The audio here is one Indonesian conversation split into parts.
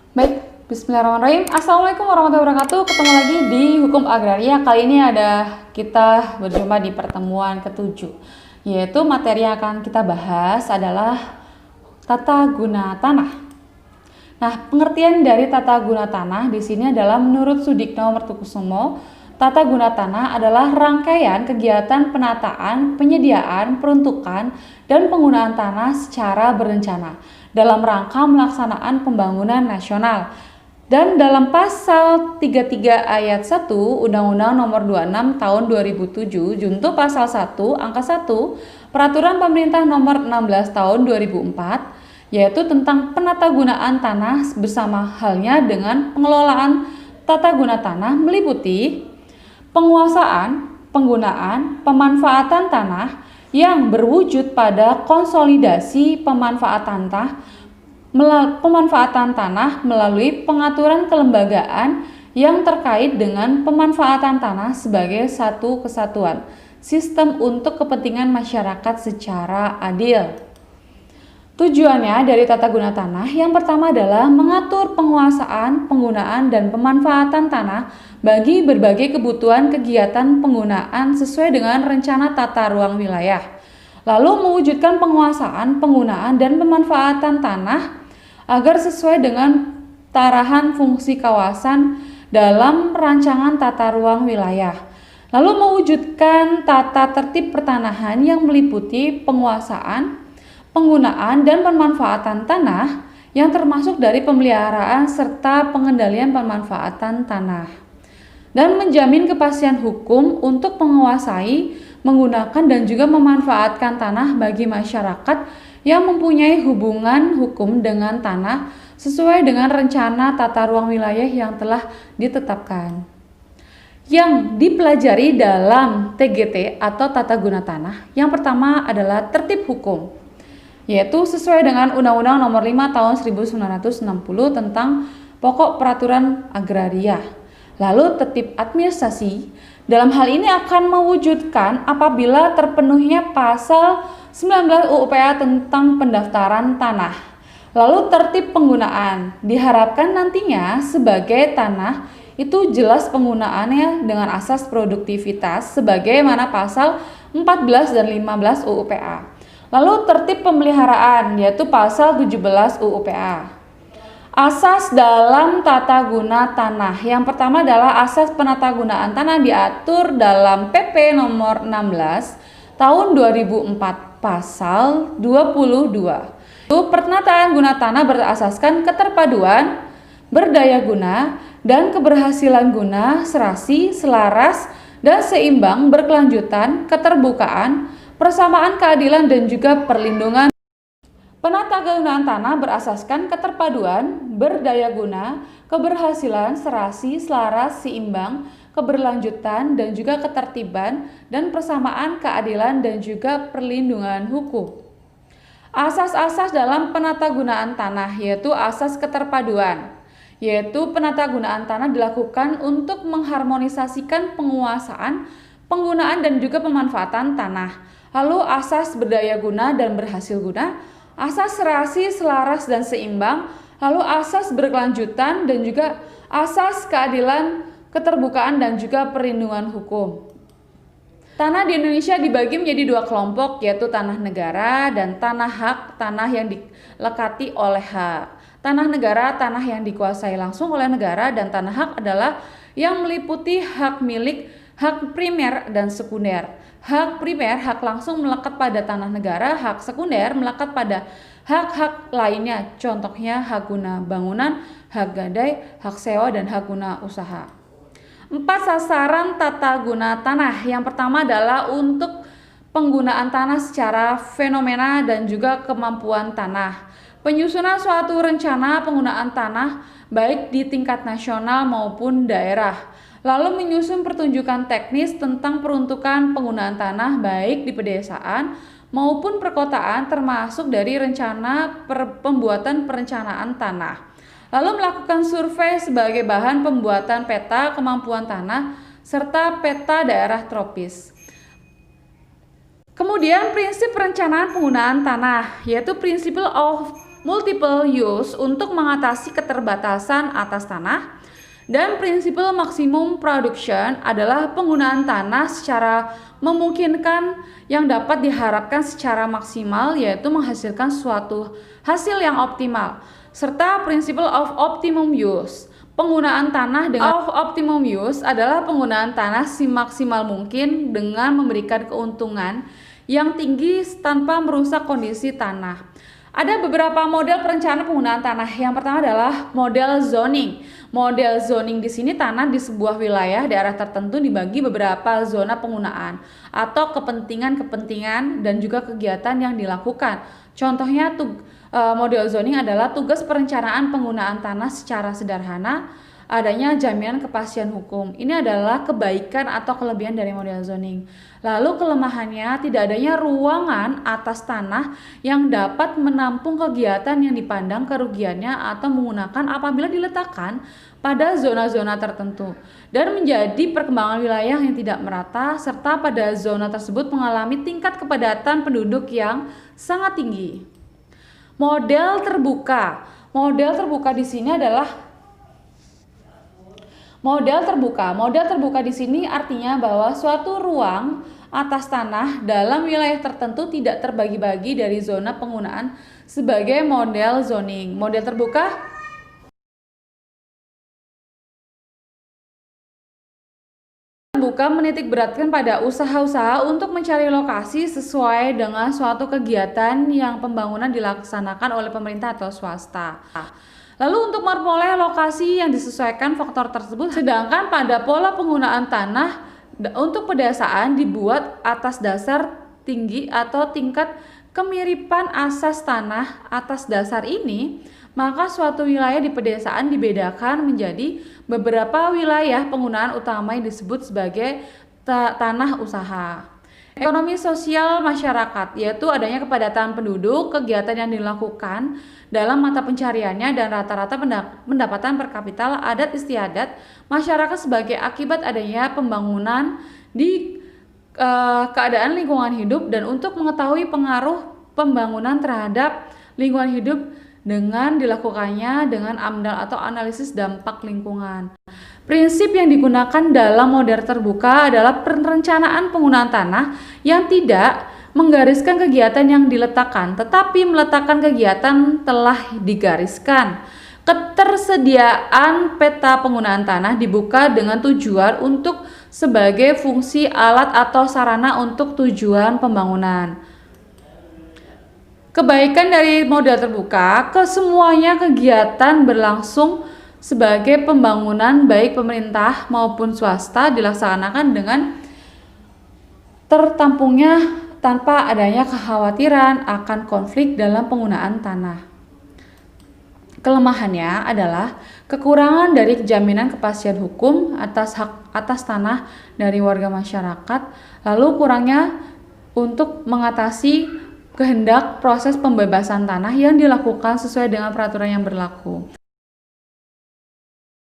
Baik, bismillahirrahmanirrahim. Assalamualaikum warahmatullahi wabarakatuh. Ketemu lagi di Hukum Agraria. Kali ini kita berjumpa di pertemuan ke-7, yaitu materi yang akan kita bahas adalah tata guna tanah. Nah, pengertian dari tata guna tanah di sini adalah menurut Sudikno Mertukusumo, tata guna tanah adalah rangkaian kegiatan penataan, penyediaan, peruntukan, dan penggunaan tanah secara berencana dalam rangka melaksanaan pembangunan nasional. Dan dalam pasal 33 ayat 1 Undang-Undang Nomor 26 Tahun 2007 junto pasal 1 angka 1 Peraturan Pemerintah Nomor 16 Tahun 2004 yaitu tentang penatagunaan tanah bersama halnya dengan pengelolaan tata guna tanah meliputi penguasaan, penggunaan, pemanfaatan tanah yang berwujud pada konsolidasi pemanfaatan tanah melalui pengaturan kelembagaan yang terkait dengan pemanfaatan tanah sebagai satu kesatuan sistem untuk kepentingan masyarakat secara adil. Tujuannya dari tata guna tanah yang pertama adalah mengatur penguasaan, penggunaan, dan pemanfaatan tanah bagi berbagai kebutuhan kegiatan penggunaan sesuai dengan rencana tata ruang wilayah. Lalu mewujudkan penguasaan, penggunaan, dan pemanfaatan tanah agar sesuai dengan tarahan fungsi kawasan dalam rancangan tata ruang wilayah. Lalu mewujudkan tata tertib pertanahan yang meliputi penguasaan, penggunaan dan pemanfaatan tanah yang termasuk dari pemeliharaan serta pengendalian pemanfaatan tanah, dan menjamin kepastian hukum untuk menguasai, menggunakan dan juga memanfaatkan tanah bagi masyarakat yang mempunyai hubungan hukum dengan tanah sesuai dengan rencana tata ruang wilayah yang telah ditetapkan. Yang dipelajari dalam TGT atau tata guna tanah yang pertama adalah tertib hukum, yaitu sesuai dengan Undang-Undang Nomor 5 Tahun 1960 tentang Pokok Peraturan Agraria. Lalu tertib administrasi dalam hal ini akan mewujudkan apabila terpenuhnya pasal 19 UU-PA tentang pendaftaran tanah. Lalu tertib penggunaan diharapkan nantinya sebagai tanah itu jelas penggunaannya dengan asas produktivitas sebagaimana pasal 14 dan 15 UU-PA. Lalu tertib pemeliharaan yaitu pasal 17 UU-PA. Asas dalam tata guna tanah. Yang pertama adalah asas penatagunaan tanah diatur dalam PP nomor 16 tahun 2004 pasal 22. Penataan guna tanah berasaskan keterpaduan, berdaya guna, dan keberhasilan guna serasi, selaras, dan seimbang berkelanjutan, keterbukaan, persamaan keadilan dan juga perlindungan. Penatagunaan tanah berasaskan keterpaduan, berdaya guna, keberhasilan, serasi, selaras, seimbang, keberlanjutan dan juga ketertiban dan persamaan keadilan dan juga perlindungan hukum. Asas-asas dalam penatagunaan tanah yaitu asas keterpaduan, yaitu penatagunaan tanah dilakukan untuk mengharmonisasikan penguasaan, penggunaan dan juga pemanfaatan tanah. Lalu asas berdaya guna dan berhasil guna, asas serasi, selaras dan seimbang, lalu asas berkelanjutan dan juga asas keadilan, keterbukaan dan juga perlindungan hukum. Tanah di Indonesia dibagi menjadi dua kelompok, yaitu tanah negara dan tanah hak, tanah yang dilekati oleh hak. Tanah negara, tanah yang dikuasai langsung oleh negara, dan tanah hak adalah yang meliputi hak milik, hak primer dan sekunder. Hak primer, hak langsung melekat pada tanah negara, hak sekunder melekat pada hak-hak lainnya, contohnya hak guna bangunan, hak gadai, hak sewa, dan hak guna usaha. 4 sasaran tata guna tanah. Yang pertama adalah untuk penggunaan tanah secara fenomena dan juga kemampuan tanah. Penyusunan suatu rencana penggunaan tanah baik di tingkat nasional maupun daerah. Lalu menyusun pertunjukan teknis tentang peruntukan penggunaan tanah baik di pedesaan maupun perkotaan termasuk dari rencana pembuatan perencanaan tanah. Lalu melakukan survei sebagai bahan pembuatan peta kemampuan tanah serta peta daerah tropis. Kemudian prinsip perencanaan penggunaan tanah yaitu Principle of multiple use untuk mengatasi keterbatasan atas tanah. Dan prinsipal maksimum production adalah penggunaan tanah secara memungkinkan yang dapat diharapkan secara maksimal, yaitu menghasilkan suatu hasil yang optimal. Serta prinsipal of optimum use. Penggunaan tanah dengan optimum use adalah penggunaan tanah semaksimal mungkin dengan memberikan keuntungan yang tinggi tanpa merusak kondisi tanah. Ada beberapa model perencanaan penggunaan tanah. Yang pertama adalah model zoning. Model zoning di sini tanah di sebuah wilayah daerah tertentu dibagi beberapa zona penggunaan atau kepentingan-kepentingan dan juga kegiatan yang dilakukan. Contohnya model zoning adalah tugas perencanaan penggunaan tanah secara sederhana, adanya jaminan kepastian hukum. Ini adalah kebaikan atau kelebihan dari model zoning. Lalu kelemahannya, tidak adanya ruangan atas tanah yang dapat menampung kegiatan yang dipandang kerugiannya atau menggunakan apabila diletakkan pada zona-zona tertentu dan menjadi perkembangan wilayah yang tidak merata, serta pada zona tersebut mengalami tingkat kepadatan penduduk yang sangat tinggi. Model terbuka. Model terbuka di sini adalah model terbuka. Model terbuka di sini artinya bahwa suatu ruang atas tanah dalam wilayah tertentu tidak terbagi-bagi dari zona penggunaan sebagai model zoning. Model terbuka menitik beratkan pada usaha-usaha untuk mencari lokasi sesuai dengan suatu kegiatan yang pembangunan dilaksanakan oleh pemerintah atau swasta. Lalu untuk memperoleh lokasi yang disesuaikan faktor tersebut, sedangkan pada pola penggunaan tanah untuk pedesaan dibuat atas dasar tinggi atau tingkat kemiripan asas tanah atas dasar ini, maka suatu wilayah di pedesaan dibedakan menjadi beberapa wilayah penggunaan utama yang disebut sebagai tanah usaha. Ekonomi sosial masyarakat, yaitu adanya kepadatan penduduk, kegiatan yang dilakukan dalam mata pencariannya, dan rata-rata pendapatan per kapita adat istiadat masyarakat sebagai akibat adanya pembangunan di keadaan lingkungan hidup, dan untuk mengetahui pengaruh pembangunan terhadap lingkungan hidup dengan dilakukannya dengan AMDAL atau analisis dampak lingkungan. Prinsip yang digunakan dalam model terbuka adalah perencanaan penggunaan tanah yang tidak menggariskan kegiatan yang diletakkan, tetapi meletakkan kegiatan telah digariskan. Ketersediaan peta penggunaan tanah dibuka dengan tujuan untuk sebagai fungsi alat atau sarana untuk tujuan pembangunan. Kebaikan dari model terbuka, kesemuanya kegiatan berlangsung sebagai pembangunan baik pemerintah maupun swasta dilaksanakan dengan tertampungnya tanpa adanya kekhawatiran akan konflik dalam penggunaan tanah. Kelemahannya adalah kekurangan dari jaminan kepastian hukum atas hak atas tanah dari warga masyarakat, lalu kurangnya untuk mengatasi kehendak proses pembebasan tanah yang dilakukan sesuai dengan peraturan yang berlaku.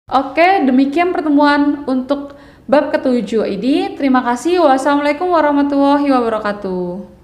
Oke, demikian pertemuan untuk bab ke-7 ini. Terima kasih. Wassalamualaikum warahmatullahi wabarakatuh.